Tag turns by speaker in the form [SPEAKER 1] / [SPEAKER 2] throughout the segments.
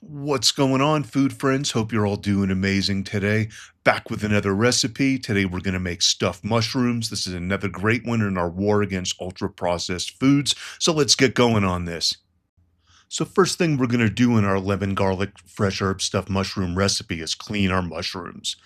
[SPEAKER 1] What's going on, food friends? Hope you're all doing amazing today. Back with another recipe. Today we're going to make stuffed mushrooms. This is another great one in our war against ultra-processed foods. So let's get going on this. So first thing we're going to do in our lemon garlic fresh herb stuffed mushroom recipe is clean our mushrooms.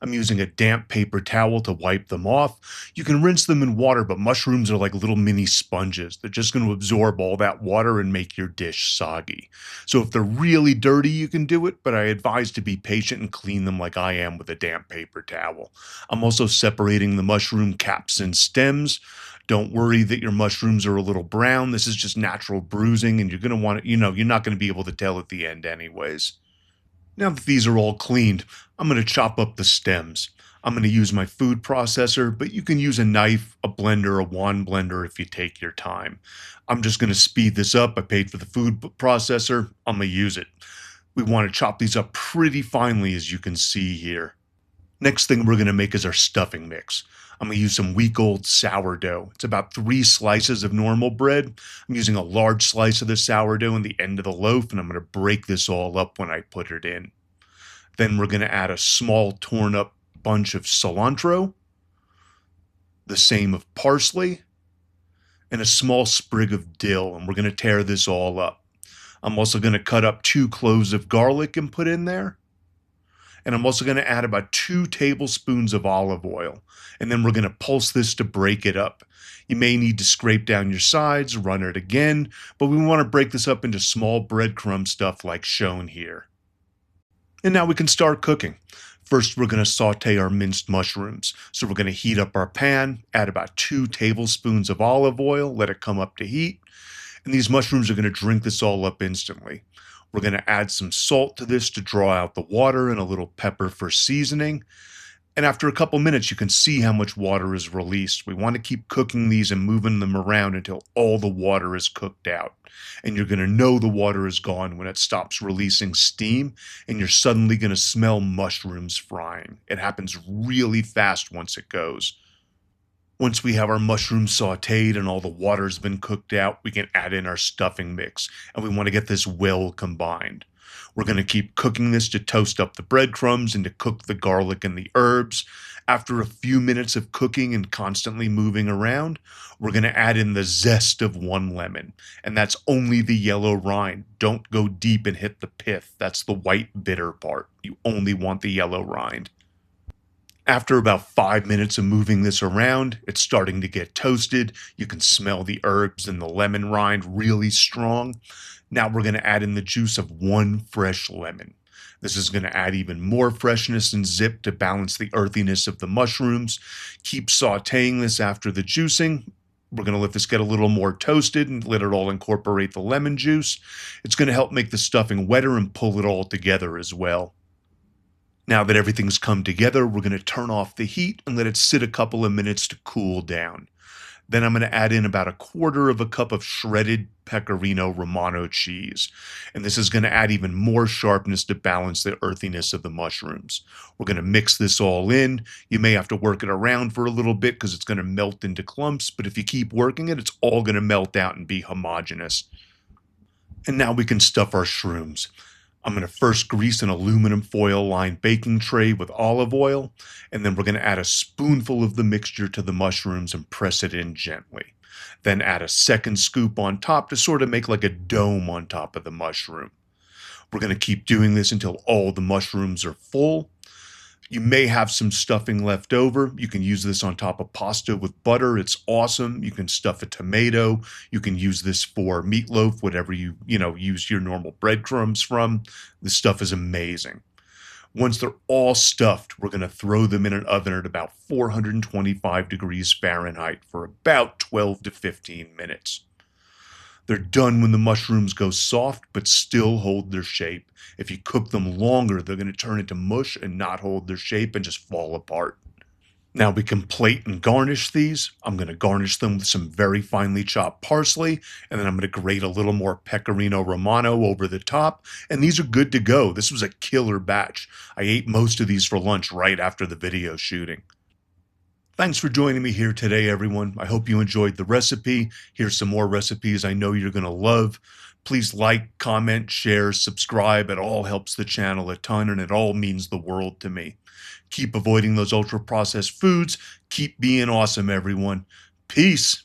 [SPEAKER 1] I'm using a damp paper towel to wipe them off. You can rinse them in water, but mushrooms are like little mini sponges. They're just going to absorb all that water and make your dish soggy. So if they're really dirty, you can do it, but I advise to be patient and clean them like I am with a damp paper towel. I'm also separating the mushroom caps and stems. Don't worry that your mushrooms are a little brown. This is just natural bruising, and you're going to want to, you're not going to be able to tell at the end anyways. Now that these are all cleaned, I'm going to chop up the stems. I'm going to use my food processor, but you can use a knife, a blender, a wand blender if you take your time. I'm just going to speed this up. I paid for the food processor. I'm going to use it. We want to chop these up pretty finely, as you can see here. Next thing we're going to make is our stuffing mix. I'm going to use some week-old sourdough. It's about 3 slices of normal bread. I'm using a large slice of the sourdough in the end of the loaf, and I'm going to break this all up when I put it in. Then we're going to add a small torn-up bunch of cilantro, the same of parsley, and a small sprig of dill, and we're going to tear this all up. I'm also going to cut up 2 cloves of garlic and put in there. And I'm also going to add about 2 tablespoons of olive oil. And then we're going to pulse this to break it up. You may need to scrape down your sides, run it again, but we want to break this up into small breadcrumb stuff like shown here. And now we can start cooking. First, we're going to saute our minced mushrooms. So we're going to heat up our pan, add about 2 tablespoons of olive oil, let it come up to heat. And these mushrooms are going to drink this all up instantly. We're going to add some salt to this to draw out the water and a little pepper for seasoning. And after a couple minutes, you can see how much water is released. We want to keep cooking these and moving them around until all the water is cooked out. And you're going to know the water is gone when it stops releasing steam, and you're suddenly going to smell mushrooms frying. It happens really fast once it goes. Once we have our mushrooms sauteed and all the water has been cooked out, we can add in our stuffing mix, and we want to get this well combined. We're going to keep cooking this to toast up the breadcrumbs and to cook the garlic and the herbs. After a few minutes of cooking and constantly moving around, we're going to add in the zest of 1 lemon, and that's only the yellow rind. Don't go deep and hit the pith. That's the white bitter part. You only want the yellow rind. After about 5 minutes of moving this around, it's starting to get toasted. You can smell the herbs and the lemon rind really strong. Now we're going to add in the juice of 1 fresh lemon. This is going to add even more freshness and zip to balance the earthiness of the mushrooms. Keep sauteing this after the juicing. We're going to let this get a little more toasted and let it all incorporate the lemon juice. It's going to help make the stuffing wetter and pull it all together as well. Now that everything's come together, we're going to turn off the heat and let it sit a couple of minutes to cool down. Then I'm going to add in about 1/4 cup of shredded Pecorino Romano cheese. And this is going to add even more sharpness to balance the earthiness of the mushrooms. We're going to mix this all in. You may have to work it around for a little bit because it's going to melt into clumps, but if you keep working it, it's all going to melt out and be homogeneous. And now we can stuff our shrooms. I'm going to first grease an aluminum foil lined baking tray with olive oil, and then we're going to add a spoonful of the mixture to the mushrooms and press it in gently. Then add a second scoop on top to sort of make like a dome on top of the mushroom. We're going to keep doing this until all the mushrooms are full. You may have some stuffing left over. You can use this on top of pasta with butter. It's awesome. You can stuff a tomato. You can use this for meatloaf, whatever you use your normal breadcrumbs from. This stuff is amazing. Once they're all stuffed, we're going to throw them in an oven at about 425 degrees Fahrenheit for about 12 to 15 minutes. They're done when the mushrooms go soft but still hold their shape. If you cook them longer, they're going to turn into mush and not hold their shape and just fall apart. Now we can plate and garnish these. I'm going to garnish them with some very finely chopped parsley, and then I'm going to grate a little more Pecorino Romano over the top, and these are good to go. This was a killer batch. I ate most of these for lunch right after the video shooting. Thanks for joining me here today, everyone. I hope you enjoyed the recipe. Here's some more recipes I know you're going to love. Please like, comment, share, subscribe. It all helps the channel a ton and it all means the world to me. Keep avoiding those ultra processed foods. Keep being awesome, everyone. Peace.